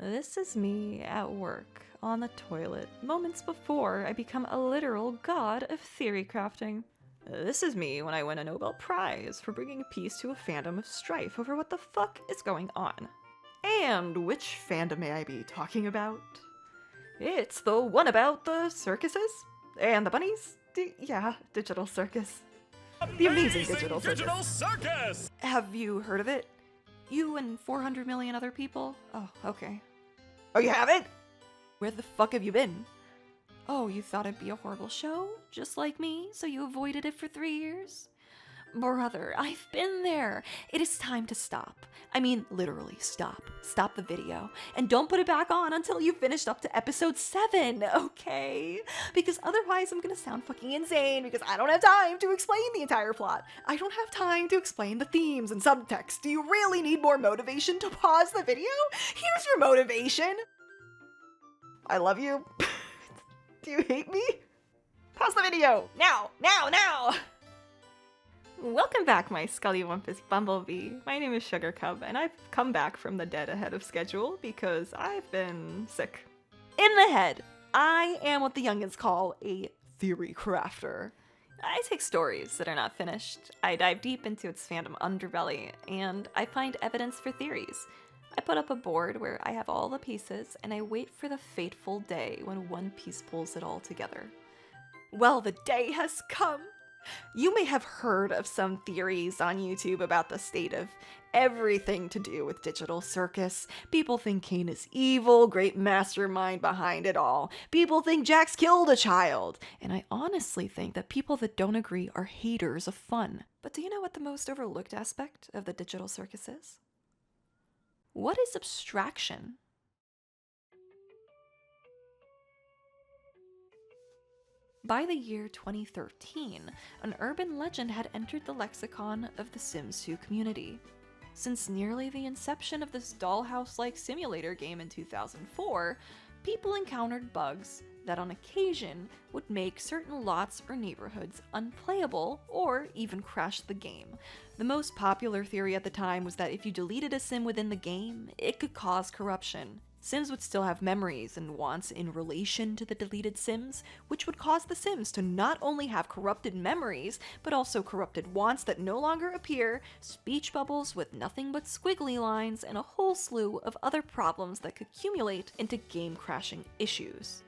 This is me at work, on the toilet, moments before I become a literal god of theory crafting. This is me when I win a Nobel Prize for bringing peace to a fandom of strife over what the fuck is going on. And which fandom may I be talking about? It's the one about the circuses and the bunnies. Digital Circus. The Amazing Digital Circus. Have you heard of it? You and 400 million other people? Oh, okay. Oh, you haven't? Where the fuck have you been? Oh, you thought it'd be a horrible show? Just like me, so you avoided it for 3 years? Brother, I've been there. It is time to stop. I mean, literally, stop. Stop the video. And don't put it back on until you've finished up to episode 7, okay? Because otherwise I'm gonna sound fucking insane because I don't have time to explain the entire plot. I don't have time to explain the themes and subtext. Do you really need more motivation to pause the video? Here's your motivation. I love you. Do you hate me? Pause the video! Now! Now! Now! Welcome back, my Scullywumpus Bumblebee. My name is Sugar Cub, and I've come back from the dead ahead of schedule because I've been sick. In the head, I am what the youngins call a theory crafter. I take stories that are not finished, I dive deep into its fandom underbelly, and I find evidence for theories. I put up a board where I have all the pieces, and I wait for the fateful day when one piece pulls it all together. Well, the day has come! You may have heard of some theories on YouTube about the state of everything to do with Digital Circus. People think Kane is evil, great mastermind behind it all. People think Jax killed a child. And I honestly think that people that don't agree are haters of fun. But do you know what the most overlooked aspect of the Digital Circus is? What is abstraction? By the year 2013, an urban legend had entered the lexicon of the Sims 2 community. Since nearly the inception of this dollhouse-like simulator game in 2004, people encountered bugs that on occasion would make certain lots or neighborhoods unplayable or even crash the game. The most popular theory at the time was that if you deleted a sim within the game, it could cause corruption. Sims would still have memories and wants in relation to the deleted Sims, which would cause the Sims to not only have corrupted memories, but also corrupted wants that no longer appear, speech bubbles with nothing but squiggly lines, and a whole slew of other problems that could accumulate into game-crashing issues.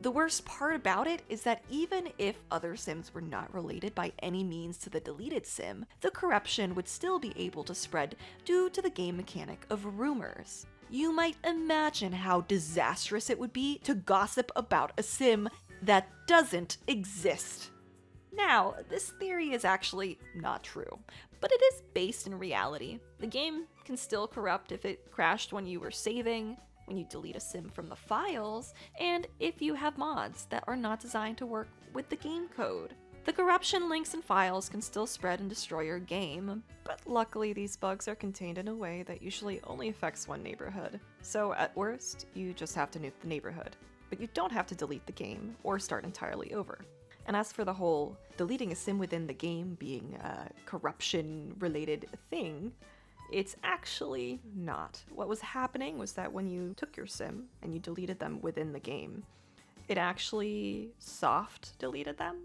The worst part about it is that even if other Sims were not related by any means to the deleted Sim, the corruption would still be able to spread due to the game mechanic of rumors. You might imagine how disastrous it would be to gossip about a sim that doesn't exist. Now, this theory is actually not true, but it is based in reality. The game can still corrupt if it crashed when you were saving, when you delete a sim from the files, and if you have mods that are not designed to work with the game code. The corruption links and files can still spread and destroy your game, but luckily these bugs are contained in a way that usually only affects one neighborhood. So at worst, you just have to nuke the neighborhood, but you don't have to delete the game or start entirely over. And as for the whole deleting a sim within the game being a corruption-related thing, it's actually not. What was happening was that when you took your sim and you deleted them within the game, it actually soft deleted them.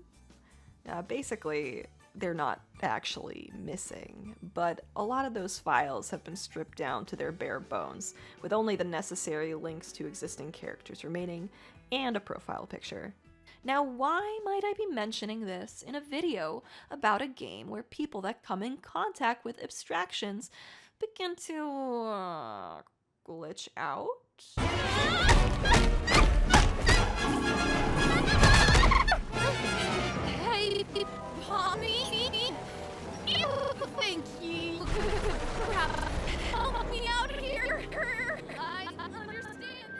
Basically, they're not actually missing, but a lot of those files have been stripped down to their bare bones, with only the necessary links to existing characters remaining, and a profile picture. Now, why might I be mentioning this in a video about a game where people that come in contact with abstractions begin to glitch out? Mommy? Thank you. Help me out here. I understand.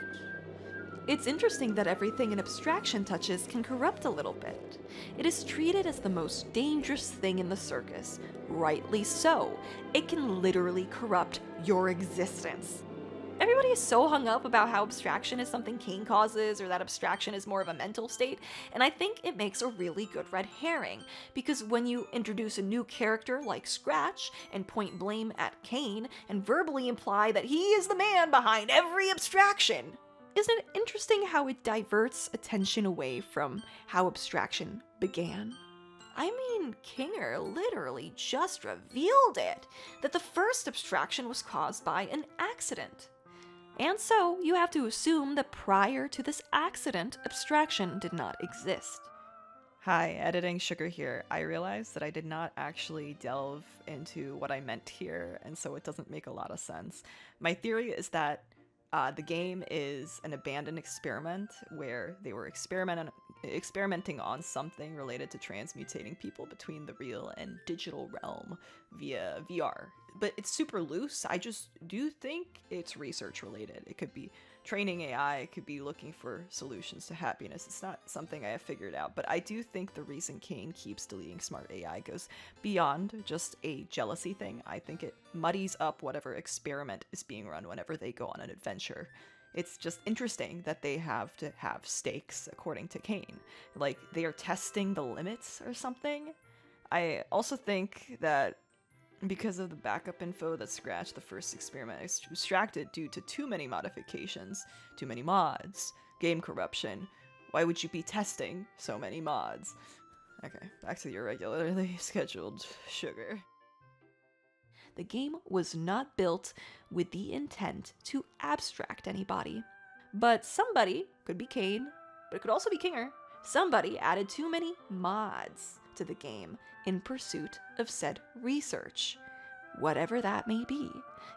It's interesting that everything an abstraction touches can corrupt a little bit. It is treated as the most dangerous thing in the circus. Rightly so. It can literally corrupt your existence. Everybody is so hung up about how abstraction is something Kane causes or that abstraction is more of a mental state, and I think it makes a really good red herring, because when you introduce a new character like Scratch and point blame at Kane and verbally imply that he is the man behind every abstraction, isn't it interesting how it diverts attention away from how abstraction began? I mean, Kinger literally just revealed it, that the first abstraction was caused by an accident. And so, you have to assume that prior to this accident, abstraction did not exist. Hi, Editing Sugar here. I realized that I did not actually delve into what I meant here, and so it doesn't make a lot of sense. My theory is that the game is an abandoned experiment where they were experimenting on something related to transmutating people between the real and digital realm via VR. But it's super loose. I just do think it's research related. It could be training AI, it could be looking for solutions to happiness. It's not something I have figured out, but I do think the reason Kane keeps deleting smart AI goes beyond just a jealousy thing. I think it muddies up whatever experiment is being run whenever they go on an adventure. It's just interesting that they have to have stakes, according to Kane. Like, they are testing the limits or something. I also think that because of the backup info that Scratch, the first experiment, extracted due to too many modifications, too many mods, game corruption, why would you be testing so many mods? Okay, back to your regularly scheduled sugar. The game was not built with the intent to abstract anybody. But somebody, could be Kane, but it could also be Kinger, somebody added too many mods to the game in pursuit of said research. Whatever that may be.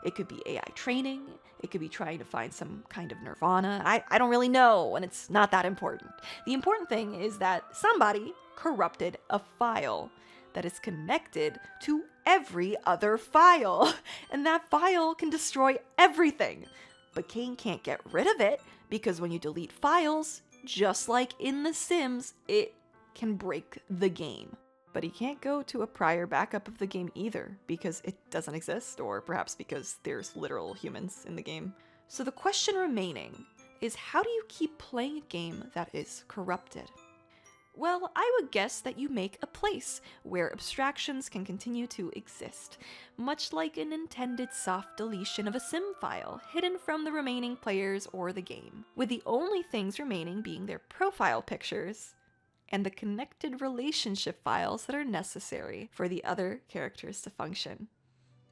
It could be AI training, it could be trying to find some kind of nirvana. I don't really know, and it's not that important. The important thing is that somebody corrupted a file that is connected to every other file, and that file can destroy everything. But Kane can't get rid of it, because when you delete files, just like in The Sims, it can break the game. But he can't go to a prior backup of the game either, because it doesn't exist, or perhaps because there's literal humans in the game. So the question remaining is, how do you keep playing a game that is corrupted? Well, I would guess that you make a place where abstractions can continue to exist, much like an intended soft deletion of a sim file, hidden from the remaining players or the game, with the only things remaining being their profile pictures and the connected relationship files that are necessary for the other characters to function.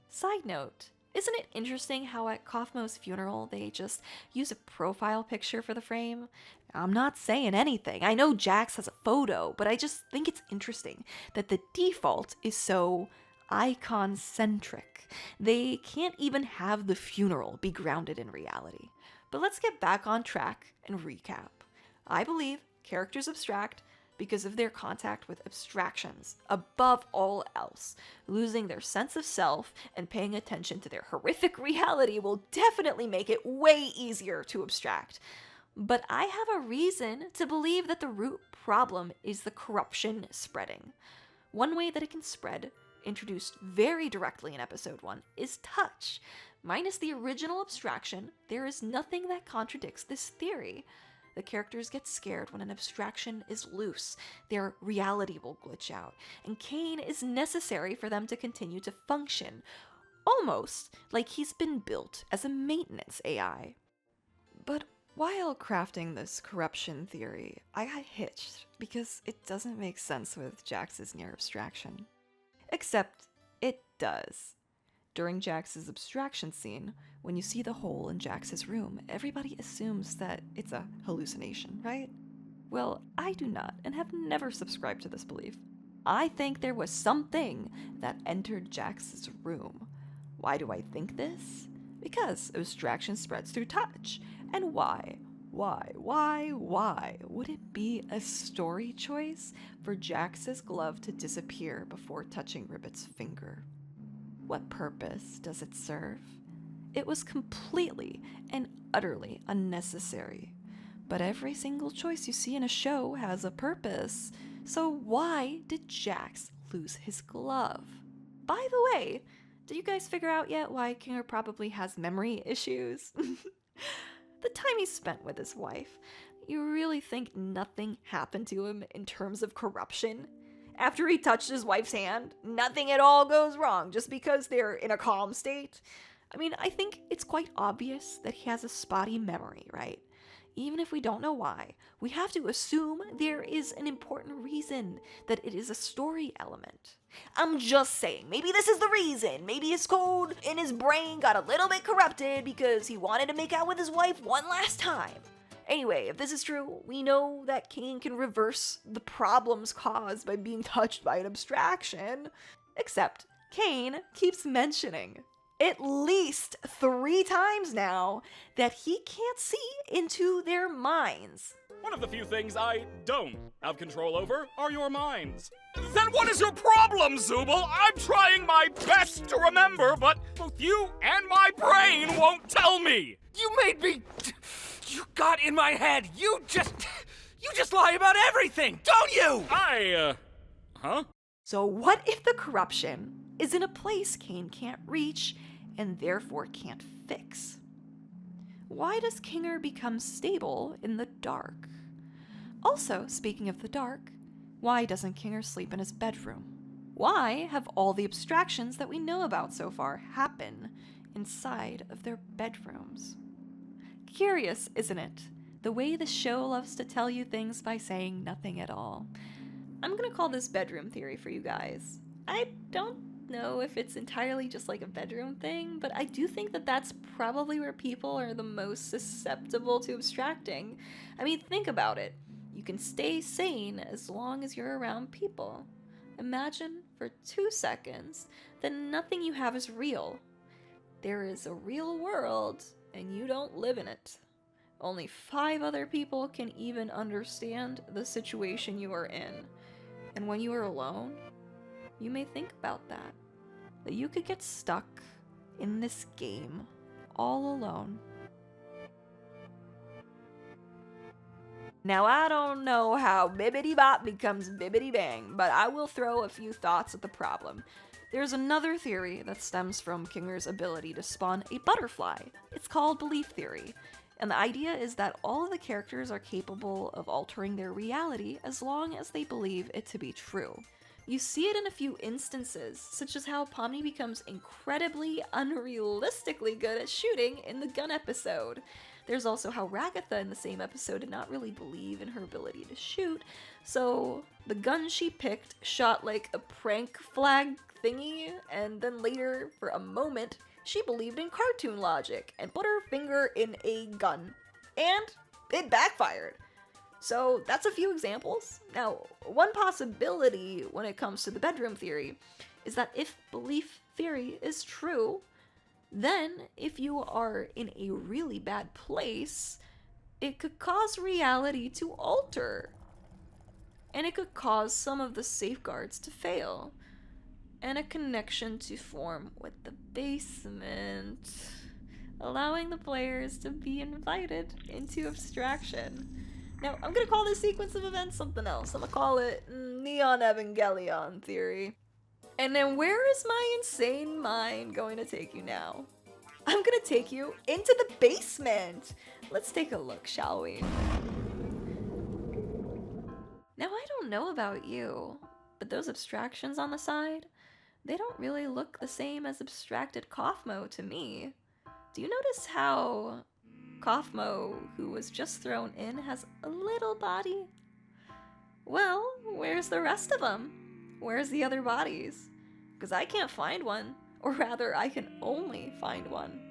Side note, isn't it interesting how at Kaufmo's funeral they just use a profile picture for the frame? I'm not saying anything. I know Jax has a photo, but I just think it's interesting that the default is so icon-centric. They can't even have the funeral be grounded in reality. But let's get back on track and recap. I believe characters abstract because of their contact with abstractions, above all else. Losing their sense of self and paying attention to their horrific reality will definitely make it way easier to abstract. But I have a reason to believe that the root problem is the corruption spreading. One way that it can spread, introduced very directly in episode 1, is touch. Minus the original abstraction, there is nothing that contradicts this theory. The characters get scared when an abstraction is loose, their reality will glitch out, and Kane is necessary for them to continue to function, almost like he's been built as a maintenance AI. But while crafting this corruption theory, I got hitched because it doesn't make sense with Jax's near abstraction. Except it does. During Jax's abstraction scene, when you see the hole in Jax's room, everybody assumes that it's a hallucination, right? Well, I do not, and have never subscribed to this belief. I think there was something that entered Jax's room. Why do I think this? Because abstraction spreads through touch. And why? Why would it be a story choice for Jax's glove to disappear before touching Ribbit's finger? What purpose does it serve? It was completely and utterly unnecessary. But every single choice you see in a show has a purpose. So why did Jax lose his glove? By the way, Did you guys figure out yet why Kinger probably has memory issues? The time he spent with his wife. You really think nothing happened to him in terms of corruption? After he touched his wife's hand, nothing at all goes wrong just because they're in a calm state? I mean, I think it's quite obvious that he has a spotty memory, right? Even if we don't know why, we have to assume there is an important reason, that it is a story element. I'm just saying, maybe this is the reason. Maybe his code in his brain got a little bit corrupted because he wanted to make out with his wife one last time. Anyway, if this is true, we know that Kane can reverse the problems caused by being touched by an abstraction. Except, Kane keeps mentioning at least 3 times now that he can't see into their minds. One of the few things I don't have control over are your minds. Then what is your problem, Zooble? I'm trying my best to remember, but both you and my brain won't tell me. You made me... You got in my head. You just lie about everything, don't you? Huh? So what if the corruption is in a place Kane can't reach and therefore can't fix? Why does Kinger become stable in the dark? Also, speaking of the dark, why doesn't Kinger sleep in his bedroom? Why have all the abstractions that we know about so far happen inside of their bedrooms? Curious, isn't it? The way the show loves to tell you things by saying nothing at all. I'm gonna call this bedroom theory for you guys. I don't know if it's entirely just like a bedroom thing, but I do think that that's probably where people are the most susceptible to abstracting. I mean, think about it. You can stay sane as long as you're around people. Imagine for 2 seconds that nothing you have is real. There is a real world, and you don't live in it. Only 5 other people can even understand the situation you are in. And when you are alone, you may think about that you could get stuck in this game all alone. Now, I don't know how bibbidi bop becomes bibbidi bang, but I will throw a few thoughts at the problem. There's another theory that stems from Kinger's ability to spawn a butterfly. It's called belief theory. And the idea is that all of the characters are capable of altering their reality as long as they believe it to be true. You see it in a few instances, such as how Pomni becomes incredibly unrealistically good at shooting in the gun episode. There's also how Ragatha in the same episode did not really believe in her ability to shoot, so the gun she picked shot like a prank flag thingy, and then later, for a moment, she believed in cartoon logic and put her finger in a gun. And it backfired. So that's a few examples. Now, one possibility when it comes to the bedroom theory is that if belief theory is true, then if you are in a really bad place, it could cause reality to alter. And it could cause some of the safeguards to fail. And a connection to form with the basement, allowing the players to be invited into abstraction. Now, I'm gonna call this sequence of events something else. I'm gonna call it Neon Evangelion theory. And then where is my insane mind going to take you now? I'm gonna take you into the basement! Let's take a look, shall we? Now, I don't know about you, but those abstractions on the side, they don't really look the same as abstracted Kaufmo to me. Do you notice how Kaufmo, who was just thrown in, has a little body? Well, where's the rest of them? Where's the other bodies? Because I can't find one, or rather, I can only find one.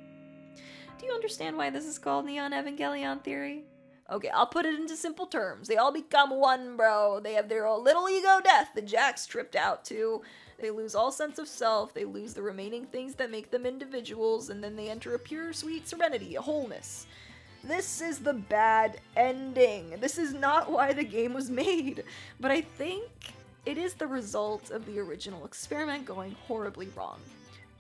Do you understand why this is called Neon Evangelion theory? Okay, I'll put it into simple terms. They all become one, bro. They have their own little ego death that Jack's tripped out to. They lose all sense of self, they lose the remaining things that make them individuals, and then they enter a pure, sweet serenity, a wholeness. This is the bad ending. This is not why the game was made, but I think it is the result of the original experiment going horribly wrong.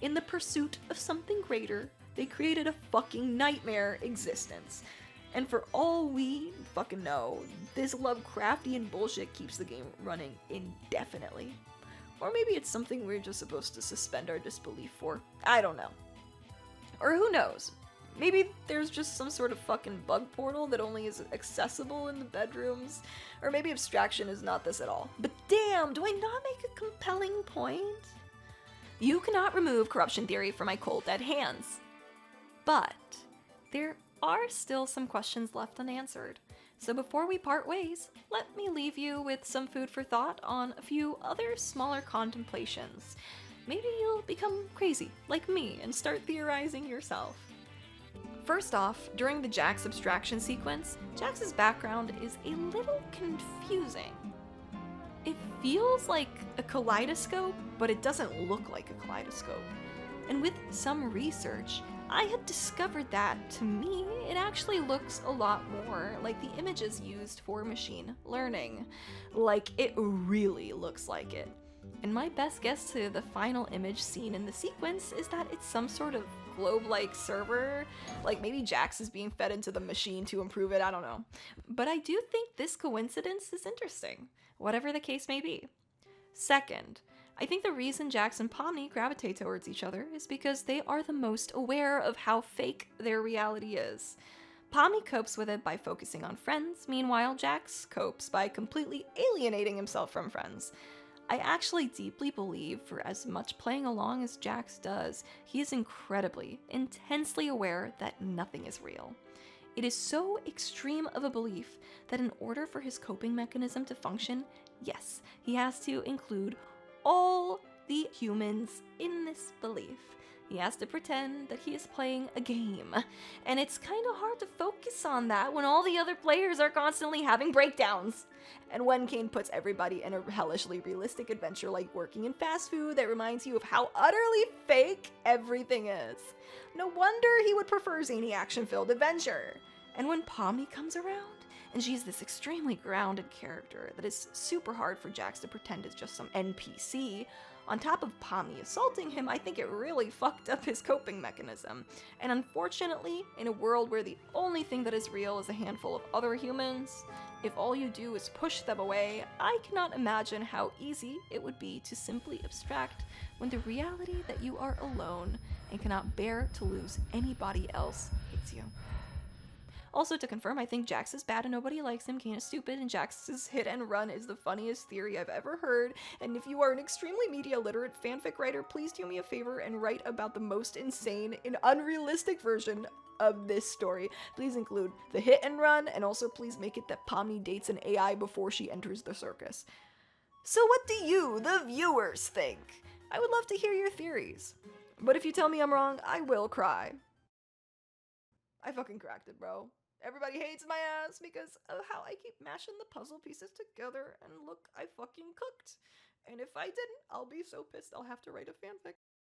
In the pursuit of something greater, they created a fucking nightmare existence. And for all we fucking know, this Lovecraftian bullshit keeps the game running indefinitely. Or maybe it's something we're just supposed to suspend our disbelief for. I don't know. Or who knows? Maybe there's just some sort of fucking bug portal that only is accessible in the bedrooms. Or maybe abstraction is not this at all. But damn, do I not make a compelling point? You cannot remove corruption theory from my cold dead hands. But there are still some questions left unanswered. So before we part ways, let me leave you with some food for thought on a few other smaller contemplations. Maybe you'll become crazy, like me, and start theorizing yourself. First off, during the Jax abstraction sequence, Jax's background is a little confusing. It feels like a kaleidoscope, but it doesn't look like a kaleidoscope. And with some research, I had discovered that, to me, it actually looks a lot more like the images used for machine learning. Like, it really looks like it. And my best guess to the final image seen in the sequence is that it's some sort of globe-like server. Like, maybe Jax is being fed into the machine to improve it, I don't know. But I do think this coincidence is interesting, whatever the case may be. Second, I think the reason Jax and Pomni gravitate towards each other is because they are the most aware of how fake their reality is. Pomni copes with it by focusing on friends, meanwhile Jax copes by completely alienating himself from friends. I actually deeply believe, for as much playing along as Jax does, he is incredibly, intensely aware that nothing is real. It is so extreme of a belief that in order for his coping mechanism to function, yes, he has to include all the humans in this belief. He has to pretend that he is playing a game. And it's kind of hard to focus on that when all the other players are constantly having breakdowns. And when Kane puts everybody in a hellishly realistic adventure like working in fast food that reminds you of how utterly fake everything is. No wonder he would prefer zany action-filled adventure. And when Pomni comes around, and she's this extremely grounded character that is super hard for Jax to pretend is just some NPC, on top of Pomni assaulting him, I think it really fucked up his coping mechanism. And unfortunately, in a world where the only thing that is real is a handful of other humans, if all you do is push them away, I cannot imagine how easy it would be to simply abstract when the reality that you are alone and cannot bear to lose anybody else hits you. Also, to confirm, I think Jax is bad and nobody likes him, Kane is stupid, and Jax's hit and run is the funniest theory I've ever heard. And if you are an extremely media literate fanfic writer, please do me a favor and write about the most insane and unrealistic version of this story. Please include the hit and run, and also please make it that Pomni dates an AI before she enters the circus. So what do you, the viewers, think? I would love to hear your theories. But if you tell me I'm wrong, I will cry. I fucking cracked it, bro. Everybody hates my ass because of how I keep mashing the puzzle pieces together, and look, I fucking cooked. And if I didn't, I'll be so pissed I'll have to write a fanfic.